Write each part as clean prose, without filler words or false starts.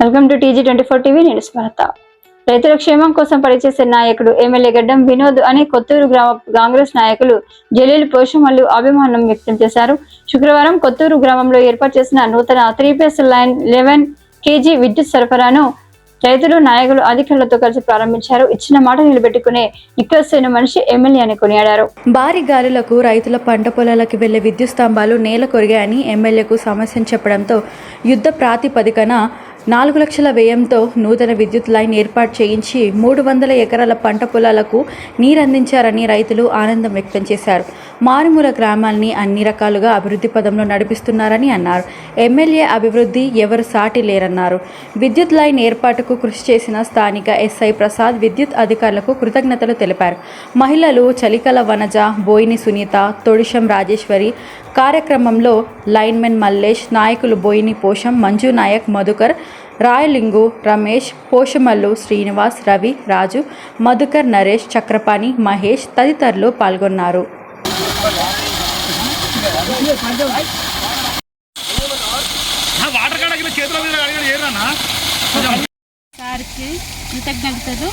Welcome to TG24 TV. నేను స్మరత. రైతుల క్షేమం కోసం పనిచేసే నాయకుడు ఎమ్మెల్యే గడ్డం వినోద్ అని కొత్తూరు గ్రామ కాంగ్రెస్ నాయకులు జలీల్ పోషమల్లు అభిమానం వ్యక్తం చేశారు. శుక్రవారం కొత్తూరు గ్రామంలో ఏర్పాటు చేసిన నూతన 3-phase లైన్ 11 kg విద్యుత్ సరఫరాను రైతులు నాయకులు అధికారులతో కలిసి ప్రారంభించారు. ఇచ్చిన మాట నిలబెట్టుకునే నిక్కసైన మనిషి ఎమ్మెల్యే అని కొనియాడారు. భారీ గాలులకు రైతుల పంట పొలాలకు వెళ్లే విద్యుత్ స్తంభాలు నేల కొరిగాయని ఎమ్మెల్యేకు సమస్యను చెప్పడంతో యుద్ధ ప్రాతిపదికన 4 లక్షల వ్యయంతో నూతన విద్యుత్ లైన్ ఏర్పాటు చేయించి 300 ఎకరాల పంట పొలాలకు నీరందించారని రైతులు ఆనందం వ్యక్తం చేశారు. మారుమూల గ్రామాల్ని అన్ని రకాలుగా అభివృద్ధి పదంలో నడిపిస్తున్నారని అన్నారు. ఎమ్మెల్యే అభివృద్ధి ఎవరు సాటి లేరన్నారు. విద్యుత్ లైన్ ఏర్పాటుకు కృషి చేసిన స్థానిక SI ప్రసాద్ విద్యుత్ అధికారులకు కృతజ్ఞతలు తెలిపారు. మహిళలు చలికల వనజ, బోయిని సునీత, తొడిశం రాజేశ్వరి కార్యక్రమంలో లైన్మెన్ మల్లేష్, నాయకులు బోయిని పోషం, మంజు నాయక్, మధుకర్, రాయలింగు, రమేష్, పోషమల్లు, శ్రీనివాస్, రవి, రాజు, మధుకర్, నరేష్, చక్రపాణి, మహేష్ తదితరులు పాల్గొన్నారు. సార్కి కృతజ్ఞతలు.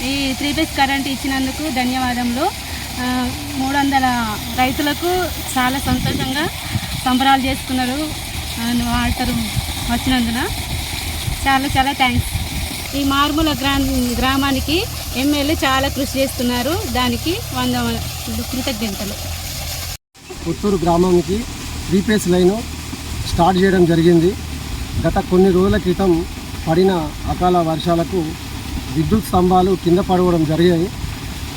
ఈ 3-phase కరెంట్ ఇచ్చినందుకు ధన్యవాదములు. 300 రైతులకు చాలా సంతోషంగా సంబరాలు చేసుకున్నారు. వాటర్ వచ్చినందున చాలా చాలా థ్యాంక్స్. ఈ మారుమూల గ్రామానికి ఎమ్మెల్యే చాలా కృషి చేస్తున్నారు. దానికి 100 కృతజ్ఞతలు. కొత్తూరు గ్రామానికి 3-phase లైను స్టార్ట్ చేయడం జరిగింది. గత కొన్ని రోజుల క్రితం పడిన అకాల వర్షాలకు విద్యుత్ స్తంభాలు కింద పడవడం జరిగాయి.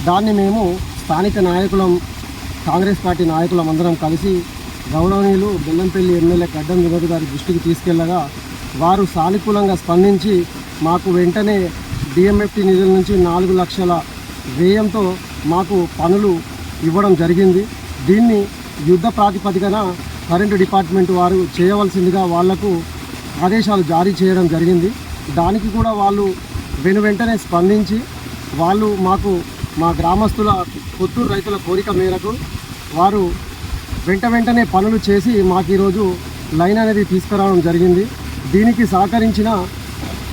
దాన్ని మేము స్థానిక నాయకులం, కాంగ్రెస్ పార్టీ నాయకులం అందరం కలిసి గౌరవనీయులు బెల్లంపల్లి ఎమ్మెల్యే గడ్డం వినోద్ గారి దృష్టికి తీసుకెళ్లగా వారు సానుకూలంగా స్పందించి మాకు వెంటనే DMFT నిధుల నుంచి 4 లక్షల వ్యయంతో మాకు పనులు ఇవ్వడం జరిగింది. దీన్ని యుద్ధ ప్రాతిపదికన కరెంటు డిపార్ట్మెంట్ వారు చేయవలసిందిగా వాళ్లకు ఆదేశాలు జారీ చేయడం జరిగింది. దానికి కూడా వాళ్ళు వెంటనే స్పందించి వాళ్ళు మాకు మా గ్రామస్తుల కొత్తూరు రైతుల కోరిక మేరకు వారు వెంటనే పనులు చేసి మాకు ఈరోజు లైన్ అనేది తీసుకురావడం జరిగింది. దీనికి సహకరించిన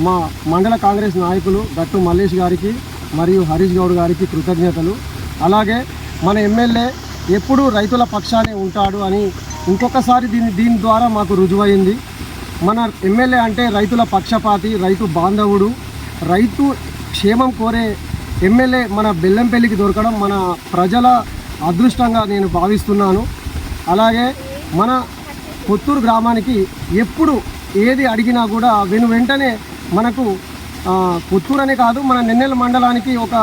మా మండల కాంగ్రెస్ నాయకులు గట్టు మల్లేష్ గారికి మరియు హరీష్ గౌడ్ గారికి కృతజ్ఞతలు. అలాగే మన ఎమ్మెల్యే ఎప్పుడూ రైతుల పక్షానే ఉంటాడు అని ఇంకొకసారి దీని ద్వారా మాకు రుజువైంది. మన ఎమ్మెల్యే అంటే రైతుల పక్షపాతి, రైతు బాంధవుడు, రైతు క్షేమం కోరే ఎమ్మెల్యే మన బెల్లంపల్లికి దొరకడం మన ప్రజల అదృష్టంగా నేను భావిస్తున్నాను. అలాగే మన కొత్తూరు గ్రామానికి ఎప్పుడు ఏది అడిగినా కూడా వెంటనే మనకు కొత్తూరు అనే కాదు మన నెన్నెల మండలానికి ఒక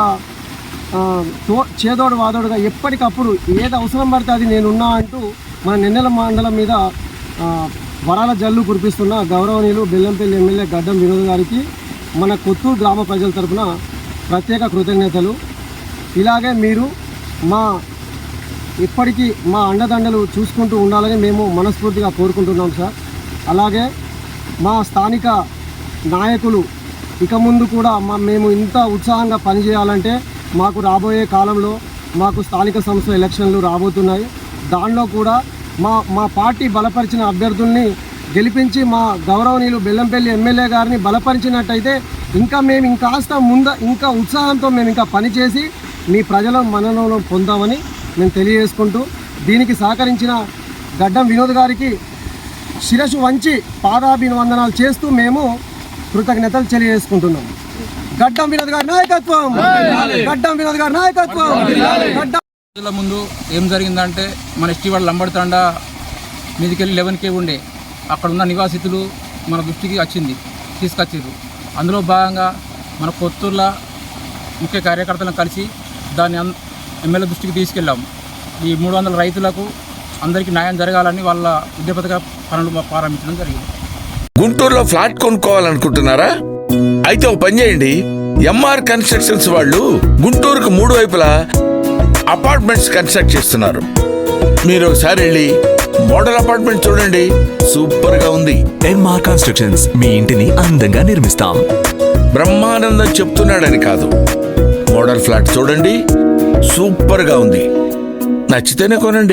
చేదోడు వాదోడుగా ఎప్పటికప్పుడు ఏది అవసరం పడితే అది నేనున్నా అంటూ మన నెన్నెల మండలం మీద వరాల జల్లు కురిపిస్తున్న గౌరవనీయులు బెల్లంపల్లి ఎమ్మెల్యే గడ్డం వినోద్ గారికి మన కొత్తూరు గ్రామ ప్రజల తరఫున ప్రత్యేక కృతజ్ఞతలు. ఇలాగే మీరు ఇప్పటికీ మా అండదండలు చూసుకుంటూ ఉండాలని మేము మనస్ఫూర్తిగా కోరుకుంటున్నాం సార్. అలాగే మా స్థానిక నాయకులు ఇక ముందు కూడా మేము ఇంత ఉత్సాహంగా పనిచేయాలంటే మాకు రాబోయే కాలంలో మాకు స్థానిక సంస్థల ఎలక్షన్లు రాబోతున్నాయి. దానిలో కూడా మా పార్టీ బలపరిచిన అభ్యర్థుల్ని గెలిపించి మా గౌరవనీయులు బెల్లంపల్లి ఎమ్మెల్యే గారిని బలపరిచినట్టయితే మేము ఇంకా ఉత్సాహంతో మేము ఇంకా పనిచేసి మీ ప్రజల మన్ననలు పొందామని మేము తెలియజేసుకుంటూ దీనికి సహకరించిన గడ్డం వినోద్ గారికి శిరస్సు వంచి పాదాభివందనాలు చేస్తూ మేము కృతజ్ఞతలు తెలియజేసుకుంటున్నాం. గడ్డం వినోద్ గారి నాయకత్వం, గడ్డం వినోద్ గారి నాయకత్వం. రోజుల ముందు ఏం జరిగిందంటే మన ఇస్టివాడ లంబడితాండా మీదికెళ్ళి 11K ఉండే అక్కడ ఉన్న నివాసితులు మన దృష్టికి తీసుకొచ్చారు. అందులో భాగంగా మన కొత్తూరులో ముఖ్య కార్యకర్తలను కలిసి దాన్ని ఎమ్మెల్యే దృష్టికి తీసుకెళ్ళాము. ఈ 300 రైతులకు అందరికీ న్యాయం జరగాలని వాళ్ళ విద్యాపతిగా పనులు ప్రారంభించడం జరిగింది. గుంటూరులో ఫ్లాట్ కొనుక్కోవాలనుకుంటున్నారా? అయితే ఒక పని చేయండి, MR కన్స్ట్రక్షన్స్ వాళ్ళు గుంటూరుకు 3 వైపులా అపార్ట్మెంట్స్ కన్స్ట్రక్ట్ చేస్తున్నారు. మీరు ఒకసారి వెళ్ళి మోడల్ అపార్ట్మెంట్ చూడండి, సూపర్ గా ఉంది. MR కన్స్ట్రక్షన్స్ మీ ఇంటిని అందంగా నిర్మిస్తాం. బ్రహ్మానందం చెప్తున్నాడని కాదు, మోడల్ ఫ్లాట్ చూడండి, సూపర్ గా ఉంది. నచ్చితేనే కొనండి.